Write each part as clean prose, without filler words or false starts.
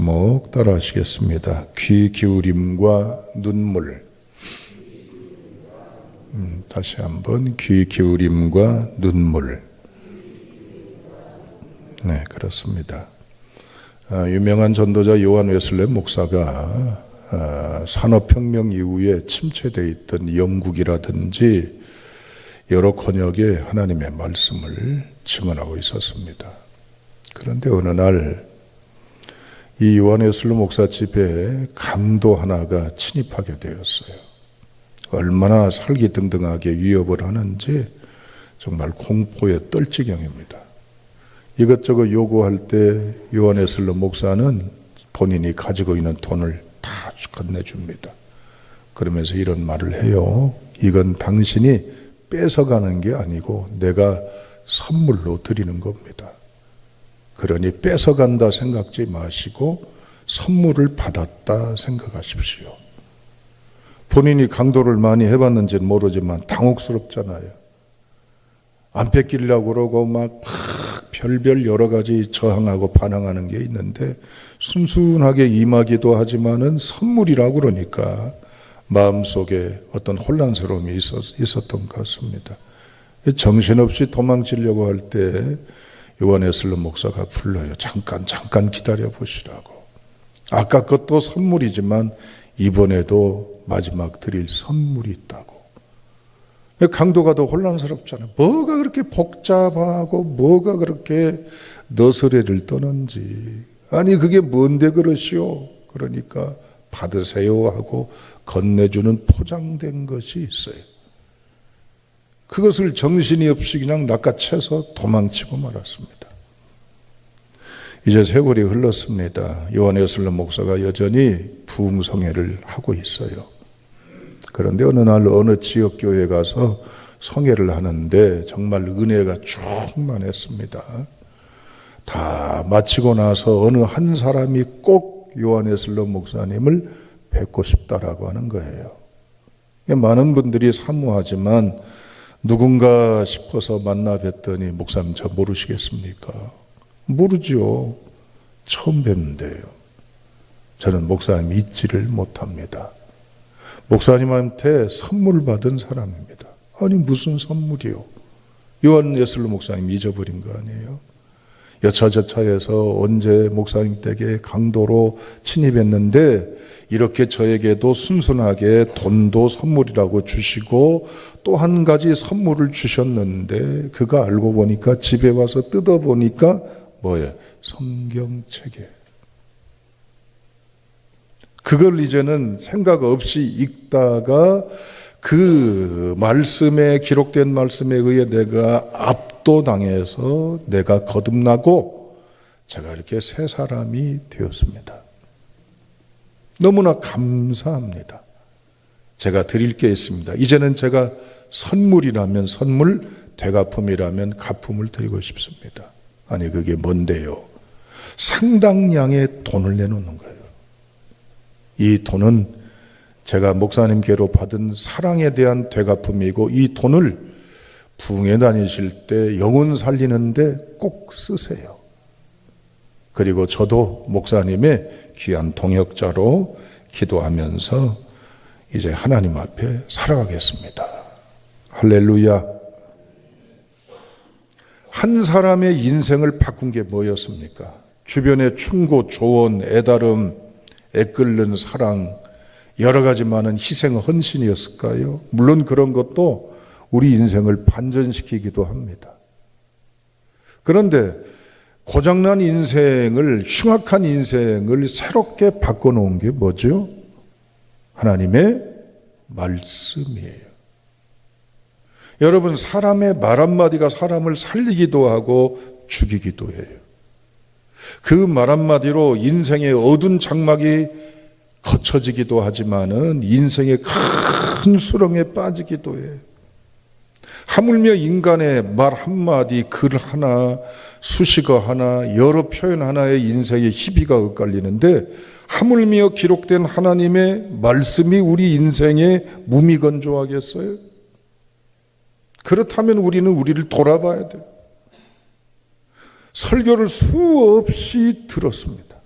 제목 따라 하시겠습니다. 귀 기울임과 눈물. 다시 한번 귀 기울임과 눈물. 네, 그렇습니다. 유명한 전도자 요한 웨슬레 목사가 산업혁명 이후에 침체되어 있던 영국이라든지 여러 권역에 하나님의 말씀을 증언하고 있었습니다. 그런데 어느 날 이 요한 웨슬레 목사 집에 강도 하나가 침입하게 되었어요. 얼마나 살기등등하게 위협을 하는지 정말 공포에 떨 지경입니다. 이것저것 요구할 때 요한 웨슬레 목사는 본인이 가지고 있는 돈을 다 건네줍니다. 그러면서 이런 말을 해요. 이건 당신이 뺏어가는 게 아니고 내가 선물로 드리는 겁니다. 그러니 뺏어간다 생각지 마시고 선물을 받았다 생각하십시오. 본인이 강도를 많이 해봤는지는 모르지만 당혹스럽잖아요. 안 뺏기려고 그러고 막 별별 여러 가지 저항하고 반항하는 게 있는데 순순하게 임하기도 하지만은 선물이라고 그러니까 마음속에 어떤 혼란스러움이 있었던 것 같습니다. 정신없이 도망치려고 할 때 요한 웨슬레 목사가 불러요. 잠깐 기다려 보시라고. 아까 것도 선물이지만 이번에도 마지막 드릴 선물이 있다고. 강도가 더 혼란스럽잖아요. 뭐가 그렇게 복잡하고 뭐가 그렇게 너스레를 떠는지. 아니 그게 뭔데 그러시오. 그러니까 받으세요 하고 건네주는 포장된 것이 있어요. 그것을 정신이 없이 그냥 낚아채서 도망치고 말았습니다. 이제 세월이 흘렀습니다. 요한 웨슬레 목사가 여전히 부흥성회를 하고 있어요. 그런데 어느 날 어느 지역교회에 가서 성회를 하는데 정말 은혜가 충만했습니다. 다 마치고 나서 어느 한 사람이 꼭 요한 웨슬레 목사님을 뵙고 싶다라고 하는 거예요. 많은 분들이 사모하지만 누군가 싶어서 만나 뵀더니 목사님 저 모르시겠습니까? 모르죠. 처음 뵙는데요. 저는 목사님 잊지를 못합니다. 목사님한테 선물 받은 사람입니다. 아니 무슨 선물이요? 요한 웨슬레 목사님 잊어버린 거 아니에요? 여차저차해서 언제 목사님 댁에 강도로 침입했는데 이렇게 저에게도 순순하게 돈도 선물이라고 주시고 또 한 가지 선물을 주셨는데 그거 알고 보니까 집에 와서 뜯어보니까 뭐예요? 성경책이에요. 그걸 이제는 생각 없이 읽다가 그 말씀에 기록된 말씀에 의해 내가 압도당해서 내가 거듭나고 제가 이렇게 새 사람이 되었습니다. 너무나 감사합니다. 제가 드릴 게 있습니다. 이제는 제가 선물이라면 선물, 되갚음이라면 갚음을 드리고 싶습니다. 아니 그게 뭔데요? 상당량의 돈을 내놓는 거예요. 이 돈은 제가 목사님께로 받은 사랑에 대한 되갚음이고 이 돈을 부흥회 다니실 때 영혼 살리는데 꼭 쓰세요. 그리고 저도 목사님의 귀한 동역자로 기도하면서 이제 하나님 앞에 살아가겠습니다. 할렐루야. 한 사람의 인생을 바꾼 게 뭐였습니까? 주변의 충고, 조언, 애다름, 애끓는 사랑, 여러 가지 많은 희생, 헌신이었을까요? 물론 그런 것도 우리 인생을 반전시키기도 합니다. 그런데 고장난 인생을, 흉악한 인생을 새롭게 바꿔놓은 게 뭐죠? 하나님의 말씀이에요. 여러분, 사람의 말 한마디가 사람을 살리기도 하고 죽이기도 해요. 그 말 한마디로 인생의 어두운 장막이 거쳐지기도 하지만은 인생의 큰 수렁에 빠지기도 해요. 하물며 인간의 말 한마디, 글 하나, 수식어 하나, 여러 표현 하나에 인생의 희비가 엇갈리는데 하물며 기록된 하나님의 말씀이 우리 인생에 무미건조하겠어요? 그렇다면 우리를 돌아봐야 돼요. 설교를 수없이 들었습니다.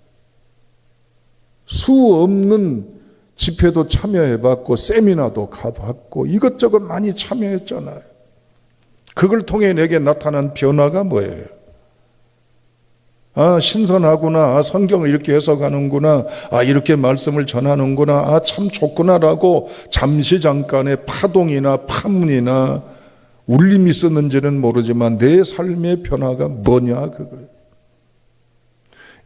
수 없는 집회도 참여해봤고 세미나도 가봤고 이것저것 많이 참여했잖아요. 그걸 통해 내게 나타난 변화가 뭐예요? 아, 신선하구나. 아, 성경을 이렇게 해석하는구나. 아, 이렇게 말씀을 전하는구나. 아, 참 좋구나라고 잠시 잠깐의 파동이나 파문이나 울림이 있었는지는 모르지만 내 삶의 변화가 뭐냐 그거예요.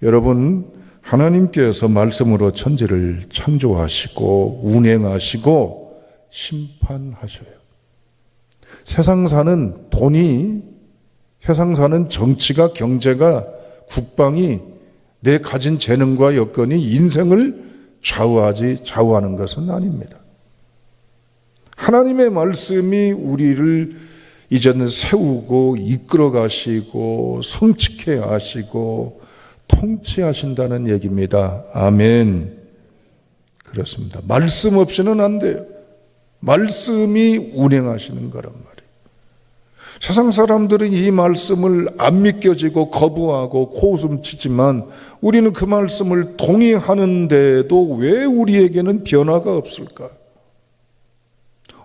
여러분, 하나님께서 말씀으로 천지를 창조하시고 운행하시고 심판하셔요. 세상 사는 돈이, 세상 사는 정치가, 경제가, 국방이, 내 가진 재능과 여건이 인생을 좌우하는 것은 아닙니다. 하나님의 말씀이 우리를 이제는 세우고 이끌어 가시고 성취케 하시고 통치하신다는 얘기입니다. 아멘. 그렇습니다. 말씀 없이는 안 돼요. 말씀이 운행하시는 거란 말이에요. 세상 사람들은 이 말씀을 안 믿겨지고 거부하고 코웃음 치지만 우리는 그 말씀을 동의하는데도 왜 우리에게는 변화가 없을까?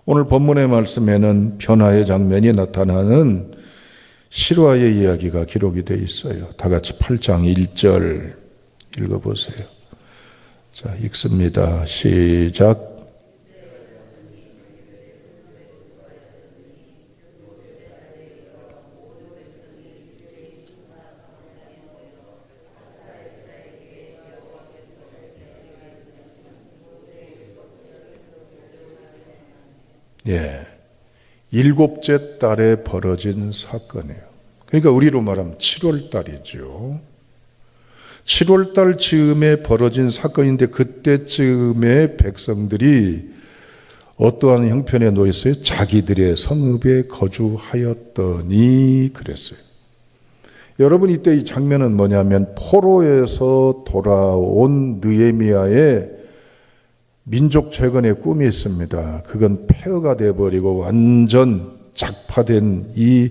오늘 본문의 말씀에는 변화의 장면이 나타나는 실화의 이야기가 기록이 되어 있어요. 다 같이 8장 1절 읽어보세요. 자, 읽습니다. 시작. 예, 7째 달에 벌어진 사건이에요. 그러니까 우리로 말하면 7월 달이죠. 7월 달 즈음에 벌어진 사건인데 그때쯤에 백성들이 어떠한 형편에 놓여 있어요? 자기들의 성읍에 거주하였더니 그랬어요. 여러분, 이때 이 장면은 뭐냐면 포로에서 돌아온 느헤미야의 민족 재건의 꿈이 있습니다. 그건 폐허가 돼버리고 완전 작파된 이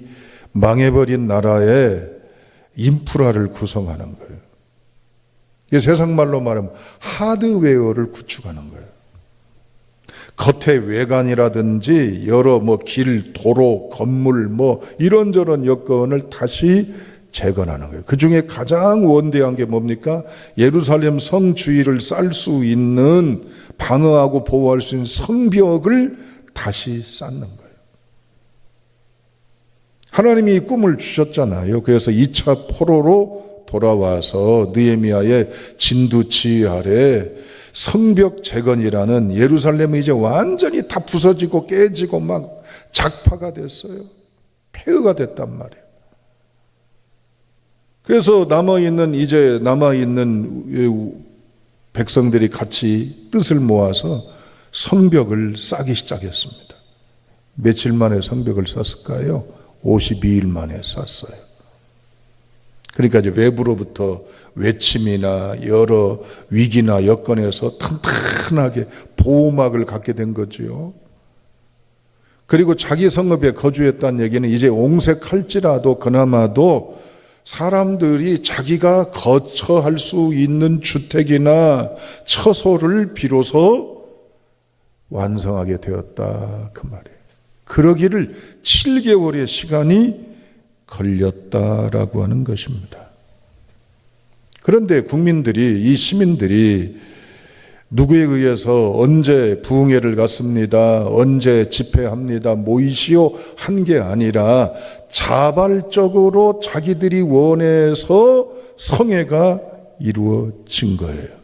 망해버린 나라의 인프라를 구성하는 거예요. 이게 세상 말로 말하면 하드웨어를 구축하는 거예요. 겉의 외관이라든지 여러 길, 도로, 건물 이런저런 여건을 다시 재건하는 거예요. 그 중에 가장 원대한 게 뭡니까? 예루살렘 성 주위를 쌀 수 있는, 방어하고 보호할 수 있는 성벽을 다시 쌓는 거예요. 하나님이 이 꿈을 주셨잖아요. 그래서 2차 포로로 돌아와서 느헤미야의 진두지휘 아래 성벽 재건이라는, 예루살렘이 이제 완전히 다 부서지고 깨지고 막 작파가 됐어요. 폐허가 됐단 말이에요. 그래서 남아있는 백성들이 같이 뜻을 모아서 성벽을 쌓기 시작했습니다. 며칠 만에 성벽을 쌓았을까요? 52일 만에 쌓았어요. 그러니까 이제 외부로부터 외침이나 여러 위기나 여건에서 튼튼하게 보호막을 갖게 된 거죠. 그리고 자기 성읍에 거주했다는 얘기는 이제 옹색할지라도 그나마도 사람들이 자기가 거처할 수 있는 주택이나 처소를 비로소 완성하게 되었다, 그 말이에요. 그러기를 7개월의 시간이 걸렸다라고 하는 것입니다. 그런데 이 시민들이 누구에 의해서 언제 부흥회를 갖습니다, 언제 집회합니다, 모이시오 한 게 아니라 자발적으로 자기들이 원해서 성회가 이루어진 거예요.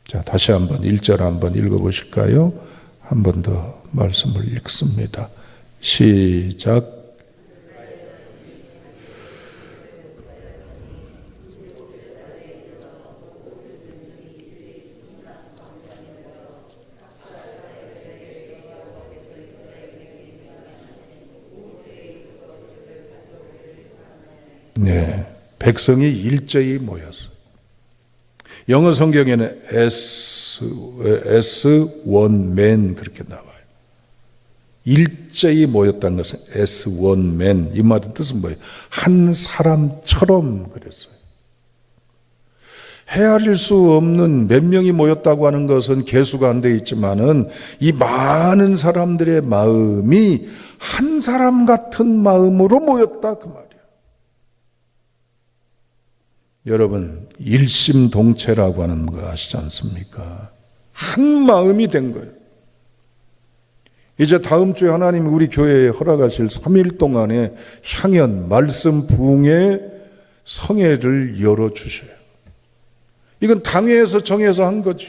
자, 다시 한번 1절 한번 읽어보실까요? 한 번 더 말씀을 읽습니다. 시작. 네, 백성이 일제히 모였어요. 영어 성경에는 as one man 그렇게 나와요. 일제히 모였다는 것은 as one man, 이 말의 뜻은 뭐예요? 한 사람처럼 그랬어요. 헤아릴 수 없는 몇 명이 모였다고 하는 것은 계수가 안 돼 있지만은 이 많은 사람들의 마음이 한 사람 같은 마음으로 모였다 그 말이에요. 여러분, 일심동체라고 하는 거 아시지 않습니까? 한 마음이 된 거예요. 이제 다음 주에 하나님이 우리 교회에 허락하실 3일 동안의 향연, 말씀, 부흥의 성회를 열어주셔요. 이건 당회에서 정해서 한 거죠.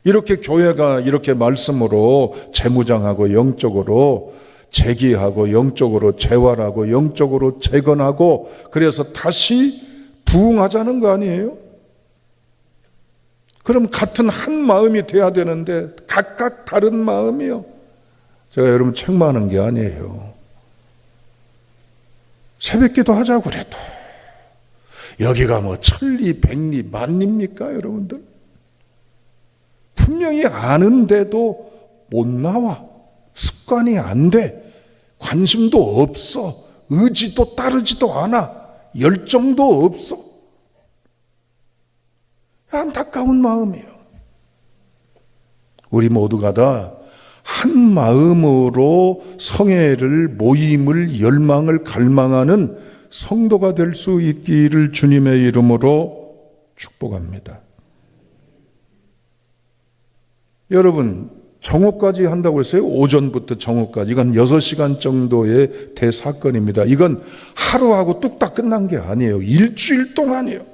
이렇게 교회가 이렇게 말씀으로 재무장하고 영적으로 재기하고 영적으로 재활하고 영적으로 재건하고 그래서 다시 부흥하자는 거 아니에요? 그럼 같은 한 마음이 돼야 되는데 각각 다른 마음이요. 제가 여러분 책망하는 게 아니에요. 새벽기도 하자고 그래도 여기가 뭐 천리, 백리, 만리입니까 여러분들? 분명히 아는데도 못 나와. 습관이 안 돼. 관심도 없어. 의지도 따르지도 않아. 열정도 없어. 안타까운 마음이에요. 우리 모두가 다 한 마음으로 성회를, 모임을, 열망을 갈망하는 성도가 될 수 있기를 주님의 이름으로 축복합니다. 여러분, 정오까지 한다고 했어요. 오전부터 정오까지. 이건 6시간 정도의 대사건입니다. 이건 하루하고 뚝딱 끝난 게 아니에요. 일주일 동안이에요.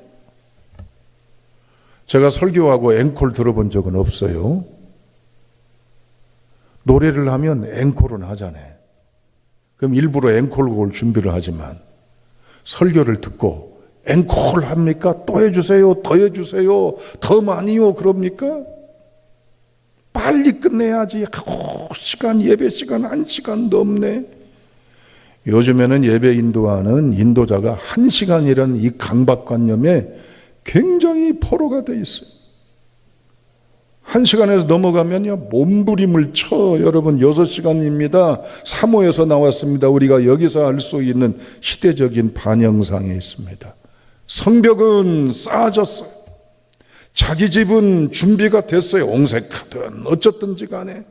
제가 설교하고 앵콜 들어본 적은 없어요. 노래를 하면 앵콜은 하잖아요. 그럼 일부러 앵콜곡을 준비를 하지만 설교를 듣고 앵콜 합니까? 또 해주세요, 더 해주세요, 더 많이요 그럽니까? 빨리 끝내야지. 시간, 예배 시간 1시간 넘네. 요즘에는 예배 인도하는 인도자가 1시간이라는 이 강박관념에 굉장히 포로가 돼 있어요. 1시간에서 넘어가면요, 몸부림을 쳐. 여러분, 6시간입니다. 사모에서 나왔습니다. 우리가 여기서 알 수 있는 시대적인 반영상에 있습니다. 성벽은 쌓아졌어요. 자기 집은 준비가 됐어요. 옹색하든 어쨌든지 간에.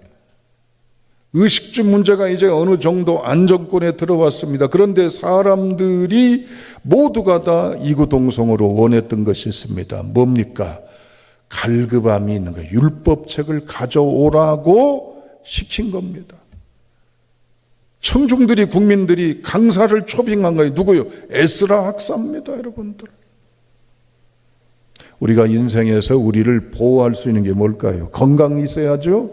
의식주 문제가 이제 어느 정도 안정권에 들어왔습니다. 그런데 사람들이 모두가 다 이구동성으로 원했던 것이 있습니다. 뭡니까? 갈급함이 있는 거예요. 율법책을 가져오라고 시킨 겁니다. 청중들이, 국민들이 강사를 초빙한 거예요. 누구요? 에스라 학사입니다, 여러분들. 우리가 인생에서 우리를 보호할 수 있는 게 뭘까요? 건강이 있어야죠.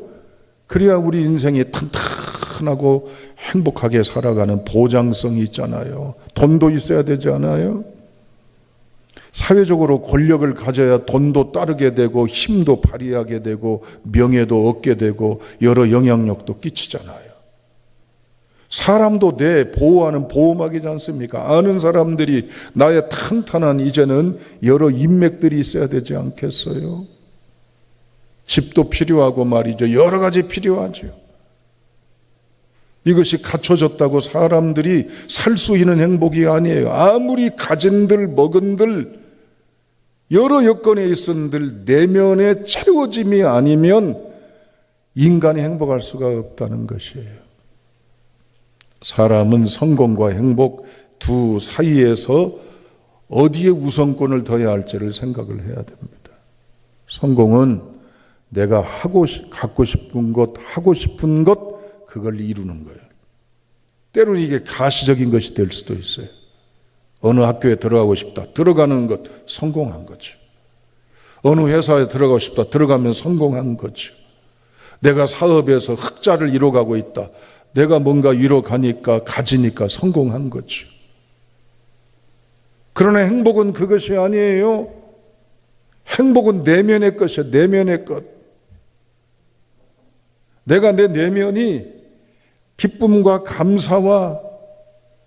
그래야 우리 인생이 탄탄하고 행복하게 살아가는 보장성이 있잖아요. 돈도 있어야 되지 않아요? 사회적으로 권력을 가져야 돈도 따르게 되고 힘도 발휘하게 되고 명예도 얻게 되고 여러 영향력도 끼치잖아요. 사람도 내 보호하는 보호막이지 않습니까? 아는 사람들이 나의 탄탄한 이제는 여러 인맥들이 있어야 되지 않겠어요? 집도 필요하고 말이죠. 여러 가지 필요하죠. 이것이 갖춰졌다고 사람들이 살 수 있는 행복이 아니에요. 아무리 가진들 먹은들 여러 여건에 있은들 내면의 채워짐이 아니면 인간이 행복할 수가 없다는 것이에요. 사람은 성공과 행복 두 사이에서 어디에 우선권을 둬야 할지를 생각을 해야 됩니다. 성공은 내가 갖고 싶은 것, 하고 싶은 것, 그걸 이루는 거예요. 때로는 이게 가시적인 것이 될 수도 있어요. 어느 학교에 들어가고 싶다. 들어가는 것, 성공한 거죠. 어느 회사에 들어가고 싶다. 들어가면 성공한 거죠. 내가 사업에서 흑자를 이뤄가고 있다. 내가 뭔가 이뤄가니까, 가지니까 성공한 거죠. 그러나 행복은 그것이 아니에요. 행복은 내면의 것이에요. 내면의 것. 내가 내 내면이 기쁨과 감사와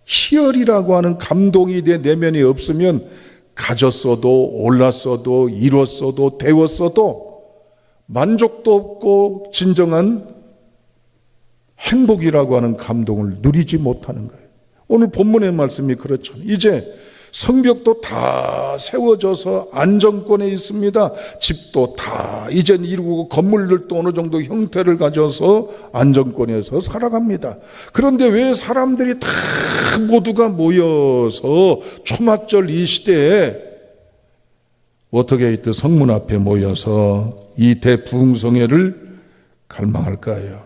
희열이라고 하는 감동이 내 내면이 없으면 가졌어도 올랐어도 이뤘어도 되었어도 만족도 없고 진정한 행복이라고 하는 감동을 누리지 못하는 거예요. 오늘 본문의 말씀이 그렇잖아요. 이제 성벽도 다 세워져서 안정권에 있습니다. 집도 다 이젠 이루고 건물들도 어느 정도 형태를 가져서 안정권에서 살아갑니다. 그런데 왜 사람들이 다 모두가 모여서 초막절 이 시대에 워터게이트 성문 앞에 모여서 이 대부흥성회를 갈망할까요?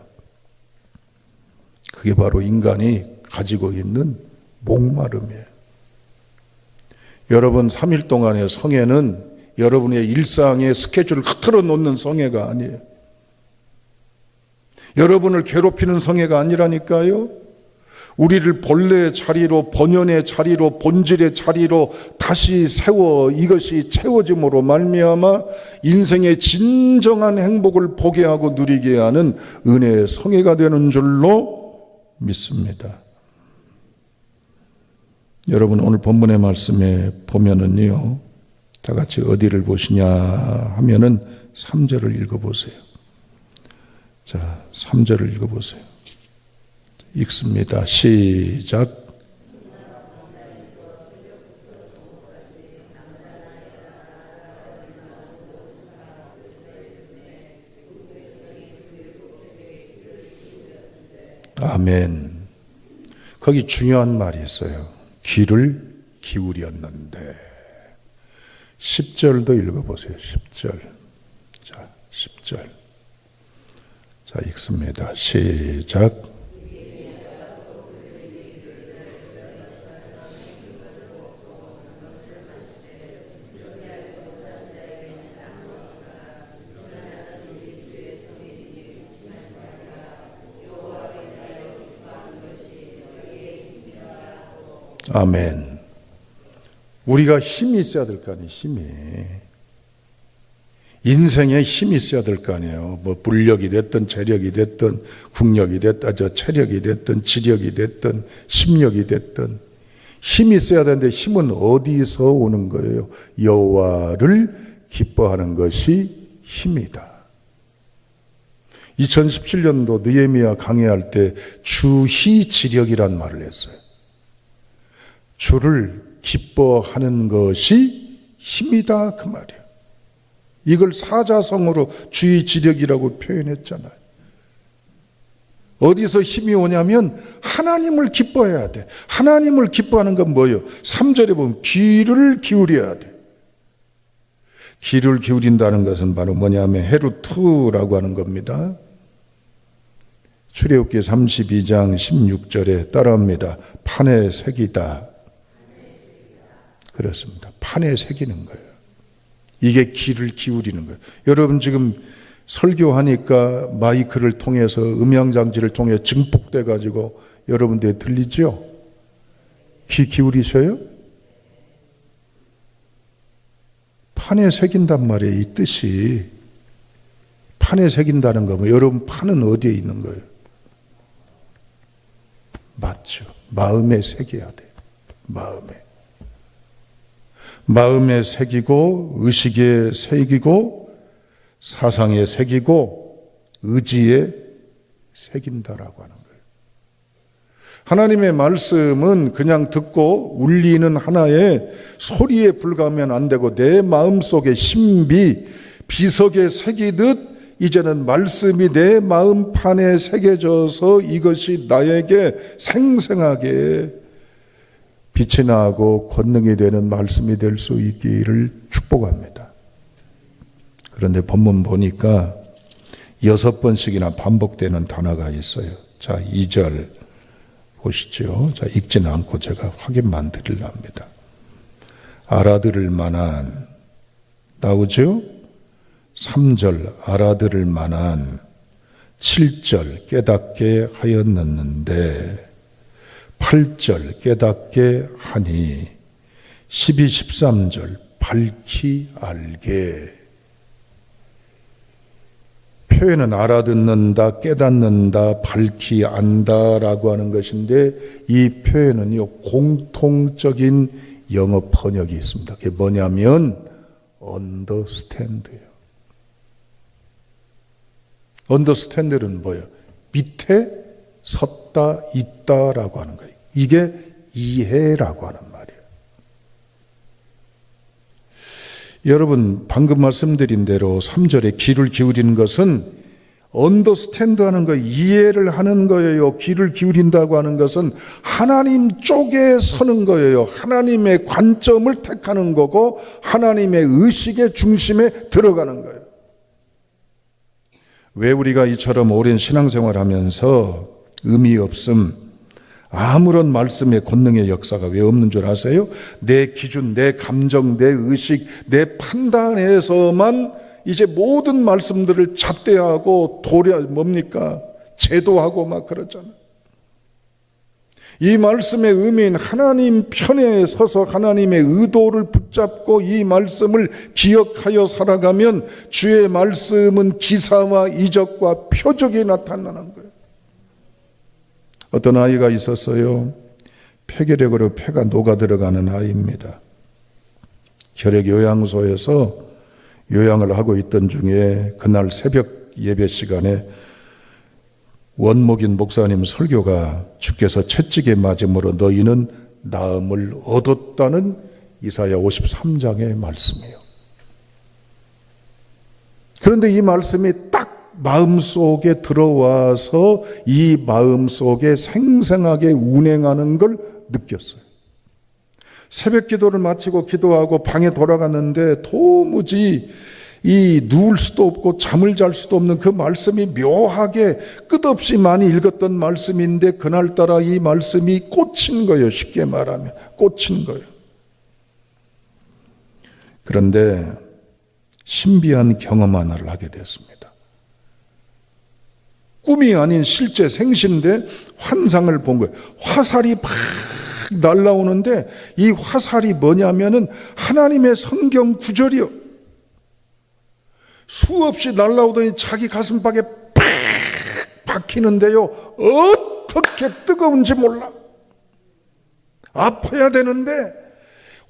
그게 바로 인간이 가지고 있는 목마름이에요. 여러분 3일 동안의 성회는 여러분의 일상의 스케줄을 흐트러 놓는 성회가 아니에요. 여러분을 괴롭히는 성회가 아니라니까요. 우리를 본래의 자리로, 본연의 자리로, 본질의 자리로 다시 세워 이것이 채워짐으로 말미암아 인생의 진정한 행복을 보게 하고 누리게 하는 은혜의 성회가 되는 줄로 믿습니다. 여러분 오늘 본문의 말씀에 보면은요, 다 같이 어디를 보시냐 하면은 3절을 읽어보세요. 자, 3절을 읽어보세요. 읽습니다. 시작. 아멘. 거기 중요한 말이 있어요. 귀를 기울였는데. 10절도 읽어보세요. 10절. 자, 10절. 자, 읽습니다. 시작. 아멘. 우리가 힘이 있어야 될 거 아니에요. 힘이. 인생에 힘이 있어야 될 거 아니에요. 뭐 물력이 됐든 재력이 됐든 국력이 됐든 체력이 됐든 지력이 됐든 심력이 됐든 힘이 있어야 되는데 힘은 어디서 오는 거예요? 여호와를 기뻐하는 것이 힘이다. 2017년도 느헤미야 강해할 때 주희지력이란 말을 했어요. 주를 기뻐하는 것이 힘이다 그 말이에요. 이걸 사자성어로 주의 지력이라고 표현했잖아요. 어디서 힘이 오냐면 하나님을 기뻐해야 돼. 하나님을 기뻐하는 건 뭐예요? 3절에 보면 귀를 기울여야 돼. 귀를 기울인다는 것은 바로 뭐냐면 헤루투라고 하는 겁니다. 출애굽기 32장 16절에 따라합니다. 판에 새기다. 그렇습니다. 판에 새기는 거예요. 이게 귀를 기울이는 거예요. 여러분 지금 설교하니까 마이크를 통해서 음향장치를 통해 증폭돼 가지고 여러분들에 들리죠? 귀 기울이셔요? 판에 새긴단 말이에요. 이 뜻이 판에 새긴다는 거면 여러분 판은 어디에 있는 거예요? 맞죠. 마음에 새겨야 돼요. 마음에 새기고 의식에 새기고 사상에 새기고 의지에 새긴다라고 하는 거예요. 하나님의 말씀은 그냥 듣고 울리는 하나의 소리에 불과하면 안 되고 내 마음속에 신비 비석에 새기듯 이제는 말씀이 내 마음판에 새겨져서 이것이 나에게 생생하게 빛이 나고 권능이 되는 말씀이 될 수 있기를 축복합니다. 그런데 본문 보니까 6번씩이나 반복되는 단어가 있어요. 자, 2절 보시죠. 자, 읽지는 않고 제가 확인만 드리려 합니다. 알아들을 만한, 나오죠? 3절 알아들을 만한, 7절 깨닫게 하였는데 8절 깨닫게 하니 12, 13절 밝히 알게. 표현은 알아듣는다, 깨닫는다, 밝히 안다라고 하는 것인데 이 표현은요 공통적인 영어 번역이 있습니다. 그게 뭐냐면 understand예요. understand는 뭐예요? 밑에 섰다 있다라고 하는 거예요. 이게 이해라고 하는 말이에요. 여러분 방금 말씀드린 대로 3절에 귀를 기울이는 것은 언더스탠드 하는 거, 이해를 하는 거예요. 귀를 기울인다고 하는 것은 하나님 쪽에 서는 거예요. 하나님의 관점을 택하는 거고 하나님의 의식의 중심에 들어가는 거예요. 왜 우리가 이처럼 오랜 신앙생활 하면서 의미 없음, 아무런 말씀의 권능의 역사가 왜 없는 줄 아세요? 내 기준, 내 감정, 내 의식, 내 판단에서만 이제 모든 말씀들을 잣대하고 제도하고 막 그러잖아요. 이 말씀의 의미는 하나님 편에 서서 하나님의 의도를 붙잡고 이 말씀을 기억하여 살아가면 주의 말씀은 기사와 이적과 표적이 나타나는 거예요. 어떤 아이가 있었어요. 폐결핵으로 폐가 녹아 들어가는 아이입니다. 결핵 요양소에서 요양을 하고 있던 중에 그날 새벽 예배 시간에 원목인 목사님 설교가 주께서 채찍에 맞음으로 너희는 나음을 얻었다는 이사야 53장의 말씀이에요. 그런데 이 말씀이 딱 마음속에 들어와서 이 마음속에 생생하게 운행하는 걸 느꼈어요. 새벽 기도를 마치고 기도하고 방에 돌아갔는데 도무지 누울 수도 없고 잠을 잘 수도 없는 그 말씀이 묘하게 끝없이 많이 읽었던 말씀인데 그날따라 이 말씀이 꽂힌 거예요. 쉽게 말하면 꽂힌 거예요. 그런데 신비한 경험 하나를 하게 됐습니다. 꿈이 아닌 실제 생신인데 환상을 본 거예요. 화살이 팍 날아오는데 이 화살이 뭐냐면은 하나님의 성경 구절이요. 수없이 날아오더니 자기 가슴팍에 팍 박히는데요. 어떻게 뜨거운지 몰라. 아파야 되는데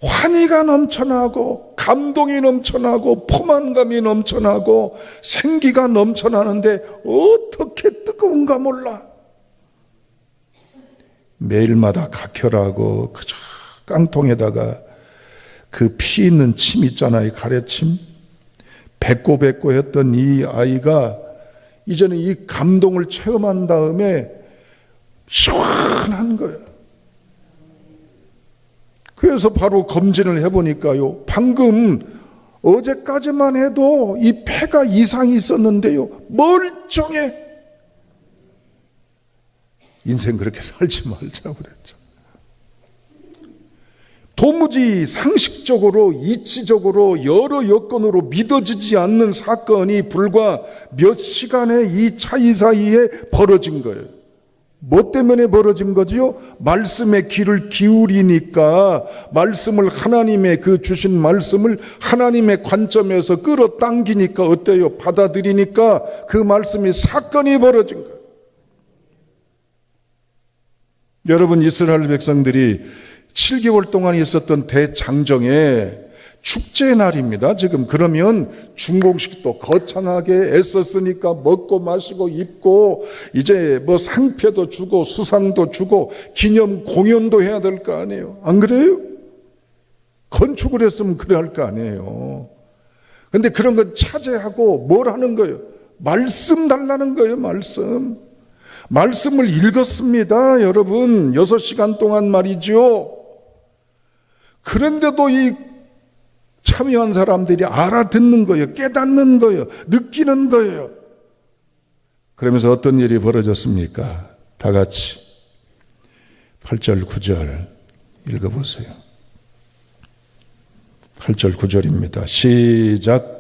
환희가 넘쳐나고 감동이 넘쳐나고 포만감이 넘쳐나고 생기가 넘쳐나는데 어떻게 뜨거운가 몰라. 매일마다 각혈하고 그저 깡통에다가 그 피 있는 침 있잖아요. 가래침. 뱉고 했던 이 아이가 이제는 이 감동을 체험한 다음에 시원한 거예요. 그래서 바로 검진을 해보니까요. 방금 어제까지만 해도 이 폐가 이상이 있었는데요. 멀쩡해. 인생 그렇게 살지 말자고 그랬죠. 도무지 상식적으로 이치적으로 여러 여건으로 믿어지지 않는 사건이 불과 몇 시간의 이 차이 사이에 벌어진 거예요. 뭐 때문에 벌어진 거지요? 말씀의 귀를 기울이니까 말씀을 하나님의 그 주신 말씀을 하나님의 관점에서 끌어당기니까 어때요? 받아들이니까 그 말씀이 사건이 벌어진 거예요. 여러분 이스라엘 백성들이 7개월 동안 있었던 대장정에 축제의 날입니다. 지금 그러면 중공식도 거창하게 애썼으니까 먹고 마시고 입고 이제 뭐 상패도 주고 수상도 주고 기념 공연도 해야 될 거 아니에요. 안 그래요? 건축을 했으면 그래야 할 거 아니에요. 근데 그런 건 차제하고 뭘 하는 거예요? 말씀 달라는 거예요. 말씀을 읽었습니다. 여러분 6시간 동안 말이죠. 그런데도 이 참여한 사람들이 알아듣는 거예요. 깨닫는 거예요. 느끼는 거예요. 그러면서 어떤 일이 벌어졌습니까? 다 같이 8절 9절 읽어보세요. 8절 9절입니다. 시작.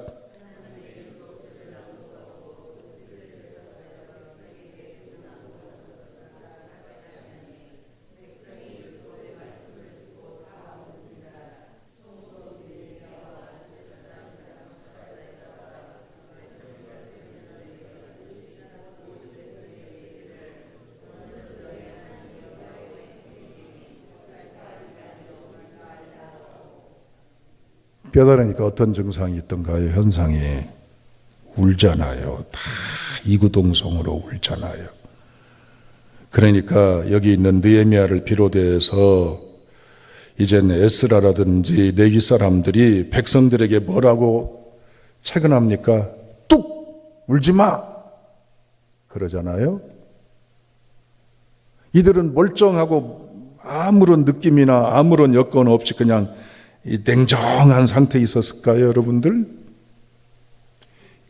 뼈다르니까 어떤 증상이 있던가요? 현상이 울잖아요. 다 이구동성으로 울잖아요. 그러니까 여기 있는 느헤미야를 비롯해서 이젠 에스라라든지 레위 사람들이 백성들에게 뭐라고 체근합니까? 뚝 울지 마 그러잖아요. 이들은 멀쩡하고 아무런 느낌이나 아무런 여건 없이 그냥 이 냉정한 상태에 있었을까요, 여러분들?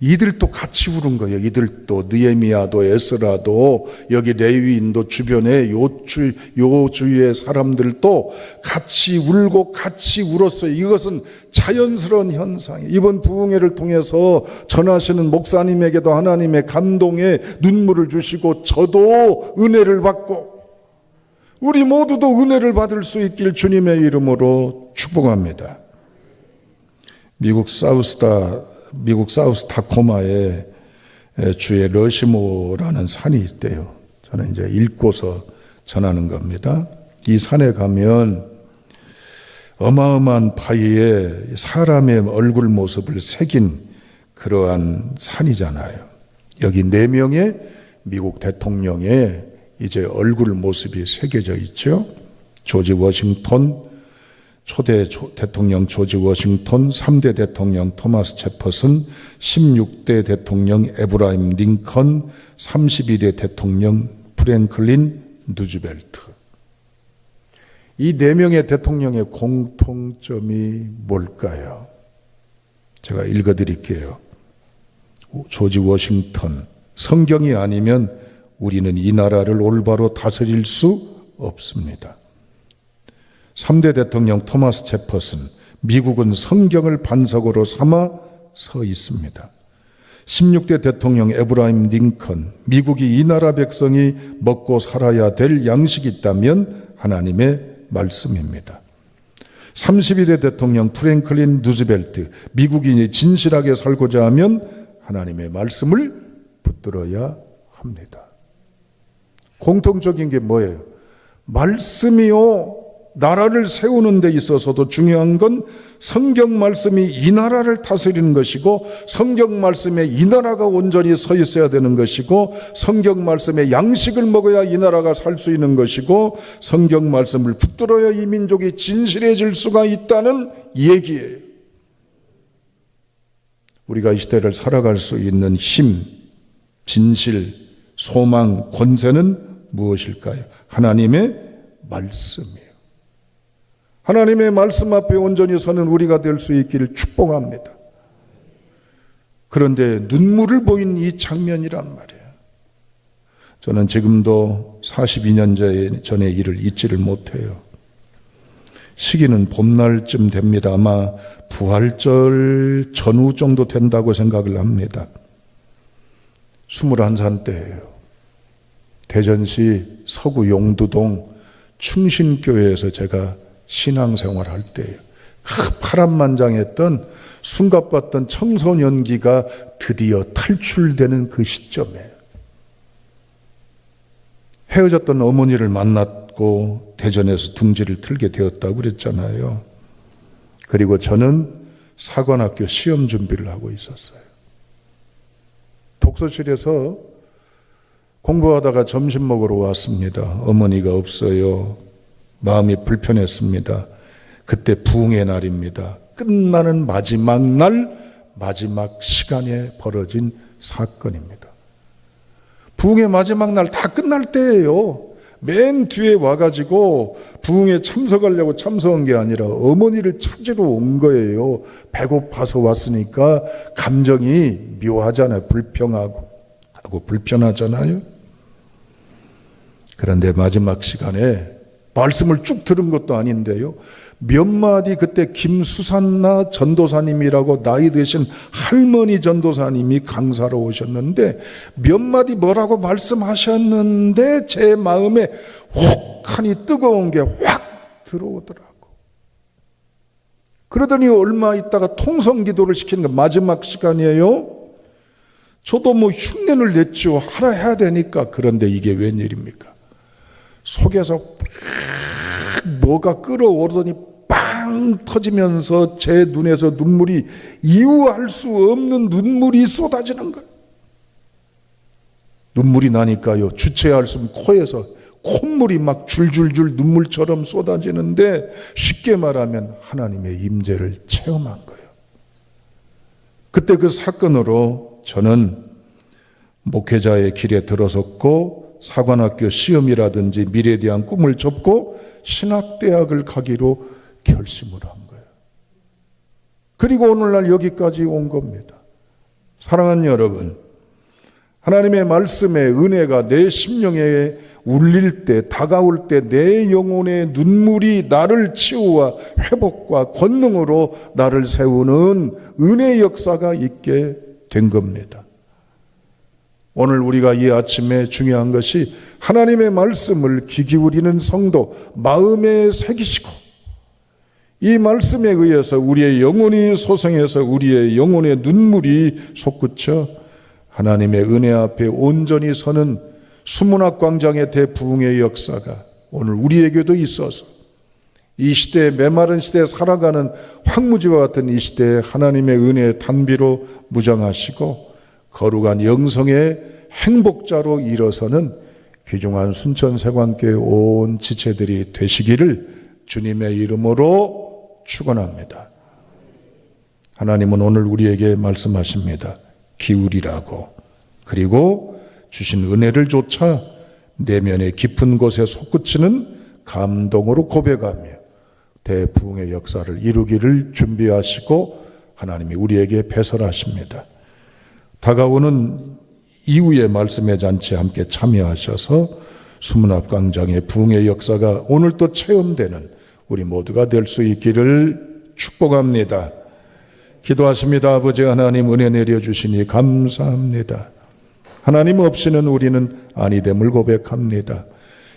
이들도 같이 울은 거예요. 이들도 느헤미야도 에스라도 여기 레위인도 주변에 요 주위의 사람들도 같이 울고 같이 울었어요. 이것은 자연스러운 현상이에요. 이번 부흥회를 통해서 전하시는 목사님에게도 하나님의 감동의 눈물을 주시고 저도 은혜를 받고 우리 모두도 은혜를 받을 수 있길 주님의 이름으로 축복합니다. 미국 사우스 타코마에 주의 러시모라는 산이 있대요. 저는 이제 읽고서 전하는 겁니다. 이 산에 가면 어마어마한 바위에 사람의 얼굴 모습을 새긴 그러한 산이잖아요. 여기 4명의 미국 대통령의 이제 얼굴 모습이 새겨져 있죠. 조지 워싱턴, 초대 대통령 조지 워싱턴, 3대 대통령 토마스 제퍼슨, 16대 대통령 에브라임 링컨, 32대 대통령 프랭클린 누즈벨트. 이 4명의 대통령의 공통점이 뭘까요? 제가 읽어드릴게요. 조지 워싱턴, 성경이 아니면 우리는 이 나라를 올바로 다스릴 수 없습니다. 3대 대통령 토마스 제퍼슨, 미국은 성경을 반석으로 삼아 서 있습니다. 16대 대통령 에브라임 링컨, 미국이 이 나라 백성이 먹고 살아야 될 양식이 있다면 하나님의 말씀입니다. 32대 대통령 프랭클린 누즈벨트, 미국이 진실하게 살고자 하면 하나님의 말씀을 붙들어야 합니다. 공통적인 게 뭐예요? 말씀이요. 나라를 세우는 데 있어서도 중요한 건 성경 말씀이 이 나라를 다스리는 것이고 성경 말씀에 이 나라가 온전히 서 있어야 되는 것이고 성경 말씀에 양식을 먹어야 이 나라가 살 수 있는 것이고 성경 말씀을 붙들어야 이 민족이 진실해질 수가 있다는 얘기예요. 우리가 이 시대를 살아갈 수 있는 힘, 진실, 소망, 권세는 무엇일까요? 하나님의 말씀이에요. 하나님의 말씀 앞에 온전히 서는 우리가 될 수 있기를 축복합니다. 그런데 눈물을 보인 이 장면이란 말이에요. 저는 지금도 42년 전의 일을 잊지를 못해요. 시기는 봄날쯤 됩니다. 아마 부활절 전후 정도 된다고 생각을 합니다. 21살 때예요. 대전시 서구 용두동 충신교회에서 제가 신앙생활 할 때예요. 파란만장했던 숨가빴던 청소년기가 드디어 탈출되는 그 시점에 헤어졌던 어머니를 만났고 대전에서 둥지를 틀게 되었다고 그랬잖아요. 그리고 저는 사관학교 시험 준비를 하고 있었어요. 독서실에서 공부하다가 점심 먹으러 왔습니다. 어머니가 없어요. 마음이 불편했습니다. 그때 부흥의 날입니다. 끝나는 마지막 날, 마지막 시간에 벌어진 사건입니다. 부흥의 마지막 날 다 끝날 때예요. 맨 뒤에 와가지고 부흥에 참석하려고 참석한 게 아니라 어머니를 찾으러 온 거예요. 배고파서 왔으니까 감정이 묘하잖아요. 불편하잖아요. 그런데 마지막 시간에 말씀을 쭉 들은 것도 아닌데요. 몇 마디 그때 김수산나 전도사님이라고 나이 드신 할머니 전도사님이 강사로 오셨는데 몇 마디 뭐라고 말씀하셨는데 제 마음에 혹하니 뜨거운 게 확 들어오더라고. 그러더니 얼마 있다가 통성기도를 시키는 거 마지막 시간이에요. 저도 뭐 흉내를 냈죠. 하라 해야 되니까. 그런데 이게 웬일입니까? 속에서 뭐가 끓어오르더니 빵 터지면서 제 눈에서 눈물이 이유할 수 없는 눈물이 쏟아지는 거예요. 눈물이 나니까요. 주체할 수 없는 코에서 콧물이 막 줄줄줄 눈물처럼 쏟아지는데 쉽게 말하면 하나님의 임재를 체험한 거예요. 그때 그 사건으로 저는 목회자의 길에 들어섰고 사관학교 시험이라든지 미래에 대한 꿈을 접고 신학대학을 가기로 결심을 한 거예요. 그리고 오늘날 여기까지 온 겁니다. 사랑하는 여러분, 하나님의 말씀의 은혜가 내 심령에 울릴 때, 다가올 때 내 영혼의 눈물이 나를 치유와 회복과 권능으로 나를 세우는 은혜의 역사가 있게 된 겁니다. 오늘 우리가 이 아침에 중요한 것이 하나님의 말씀을 귀 기울이는 성도 마음에 새기시고 이 말씀에 의해서 우리의 영혼이 소생해서 우리의 영혼의 눈물이 솟구쳐 하나님의 은혜 앞에 온전히 서는 수문학 광장의 대부흥의 역사가 오늘 우리에게도 있어서 이 시대에 메마른 시대에 살아가는 황무지와 같은 이 시대에 하나님의 은혜의 단비로 무장하시고 거룩한 영성의 행복자로 일어서는 귀중한 순천세관교회 온 지체들이 되시기를 주님의 이름으로 축원합니다. 하나님은 오늘 우리에게 말씀하십니다. 기울이라고. 그리고 주신 은혜를 조차 내면의 깊은 곳에 솟구치는 감동으로 고백하며 대부흥의 역사를 이루기를 준비하시고 하나님이 우리에게 배설하십니다. 다가오는 이후의 말씀의 잔치에 함께 참여하셔서 수문학 광장의 부흥의 역사가 오늘 또 체험되는 우리 모두가 될 수 있기를 축복합니다. 기도하십니다. 아버지 하나님, 은혜 내려주시니 감사합니다. 하나님 없이는 우리는 아니됨을 고백합니다.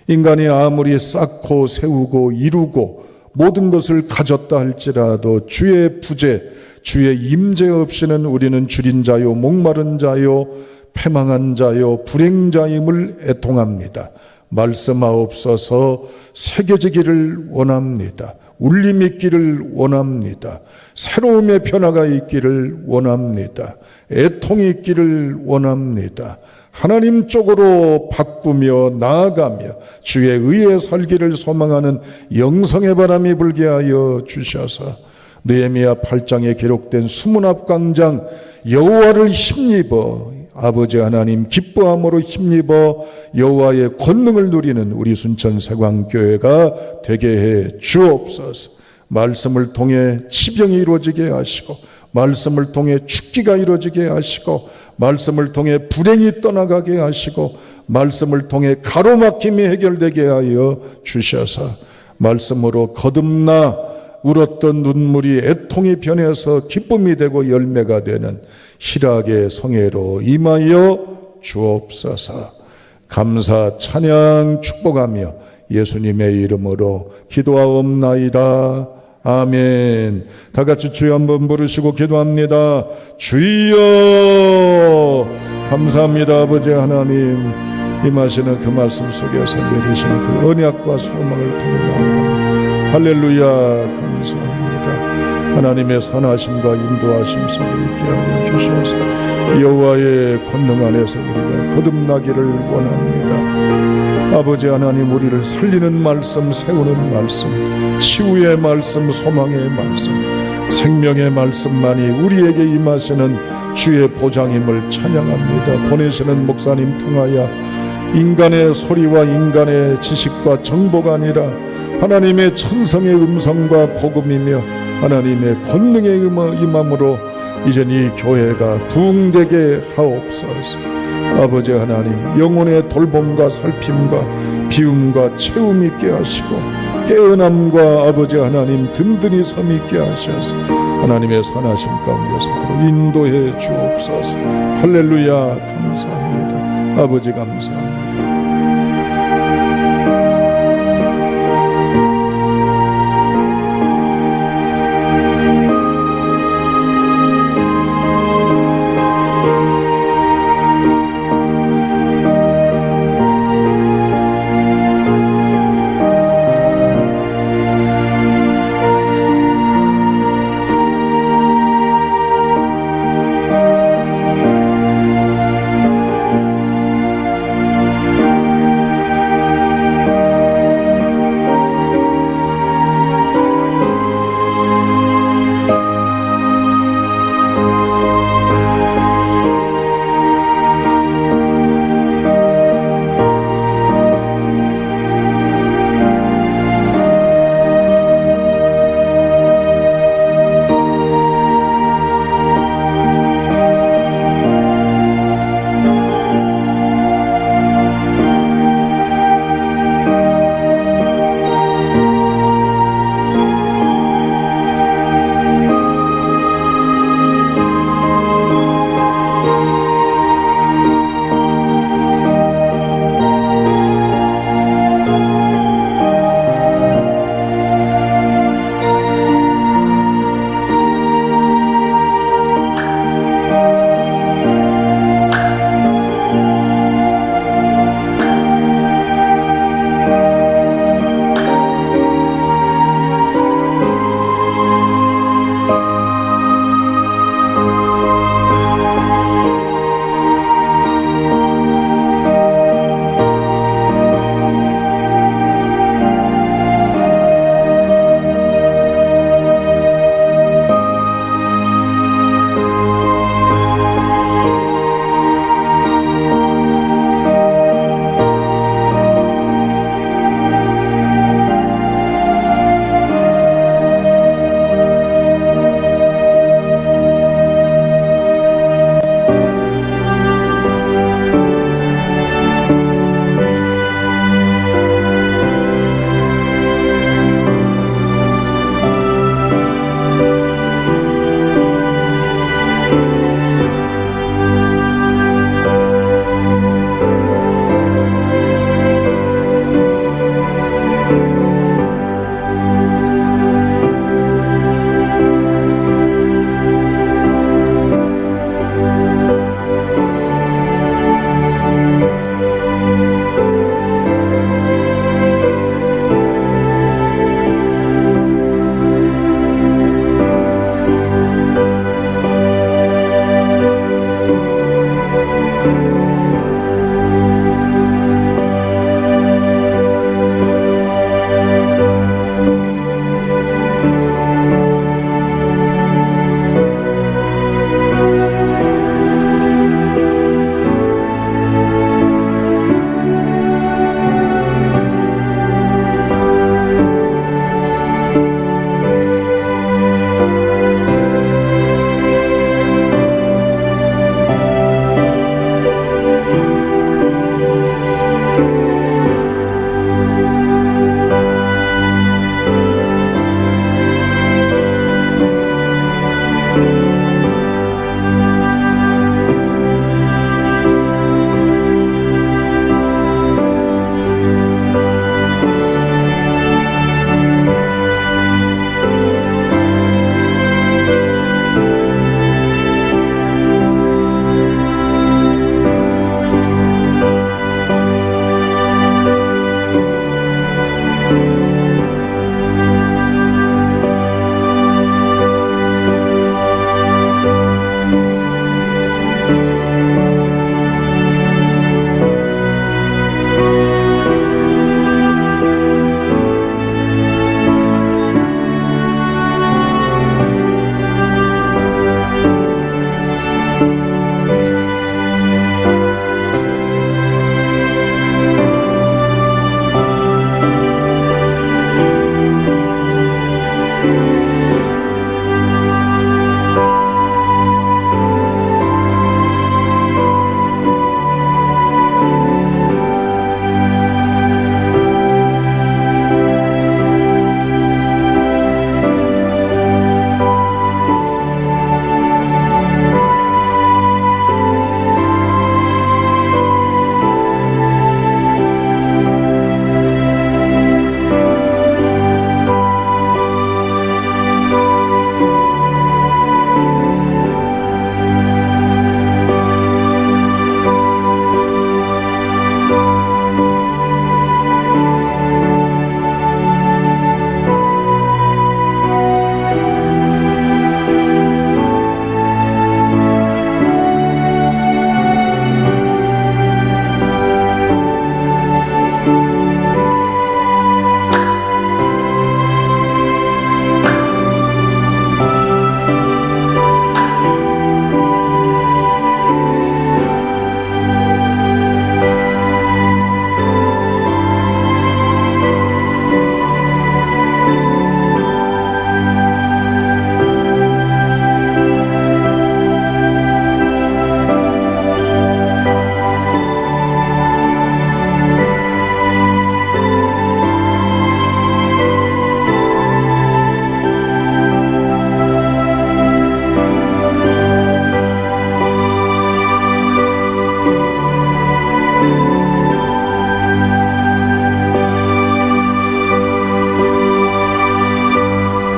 인간이 아무리 쌓고 세우고 이루고 모든 것을 가졌다 할지라도 주의 부재, 주의 임재 없이는 우리는 줄인 자요, 목마른 자요, 패망한 자요, 불행자임을 애통합니다. 말씀하옵소서. 새겨지기를 원합니다. 울림이 있기를 원합니다. 새로움의 변화가 있기를 원합니다. 애통이 있기를 원합니다. 하나님 쪽으로 바꾸며 나아가며 주의 의에 살기를 소망하는 영성의 바람이 불게 하여 주셔서 느헤미야 8장에 기록된 수문앞 광장 여호와를 힘입어 아버지 하나님 기뻐함으로 힘입어 여호와의 권능을 누리는 우리 순천세광교회가 되게 해 주옵소서. 말씀을 통해 치병이 이루어지게 하시고 말씀을 통해 축기가 이루어지게 하시고 말씀을 통해 불행이 떠나가게 하시고 말씀을 통해 가로막힘이 해결되게 하여 주셔서 말씀으로 거듭나 울었던 눈물이 애통이 변해서 기쁨이 되고 열매가 되는 희락의 성회로 임하여 주옵소서. 감사 찬양 축복하며 예수님의 이름으로 기도하옵나이다. 아멘. 다 같이 주여 한번 부르시고 기도합니다. 주여. 감사합니다. 아버지 하나님, 임하시는 그 말씀 속에서 내리시는 그 언약과 소망을 통해 나아갑니다. 할렐루야. 감사합니다. 하나님의 선하심과 인도하심 속에 있게 하여 주셔서 여호와의 권능 안에서 우리가 거듭나기를 원합니다. 아버지 하나님, 우리를 살리는 말씀, 세우는 말씀, 치유의 말씀, 소망의 말씀, 생명의 말씀만이 우리에게 임하시는 주의 보장임을 찬양합니다. 보내시는 목사님 통하여 인간의 소리와 인간의 지식과 정보가 아니라 하나님의 천성의 음성과 복음이며 하나님의 권능의 임함으로 이젠 이 교회가 부흥되게 하옵소서. 아버지 하나님, 영혼의 돌봄과 살핌과 비움과 채움 있게 하시고 깨어남과 아버지 하나님 든든히 섬 있게 하셔서 하나님의 선하심 가운데서 인도해 주옵소서. 할렐루야. 감사합니다. 아버지 감사합니다.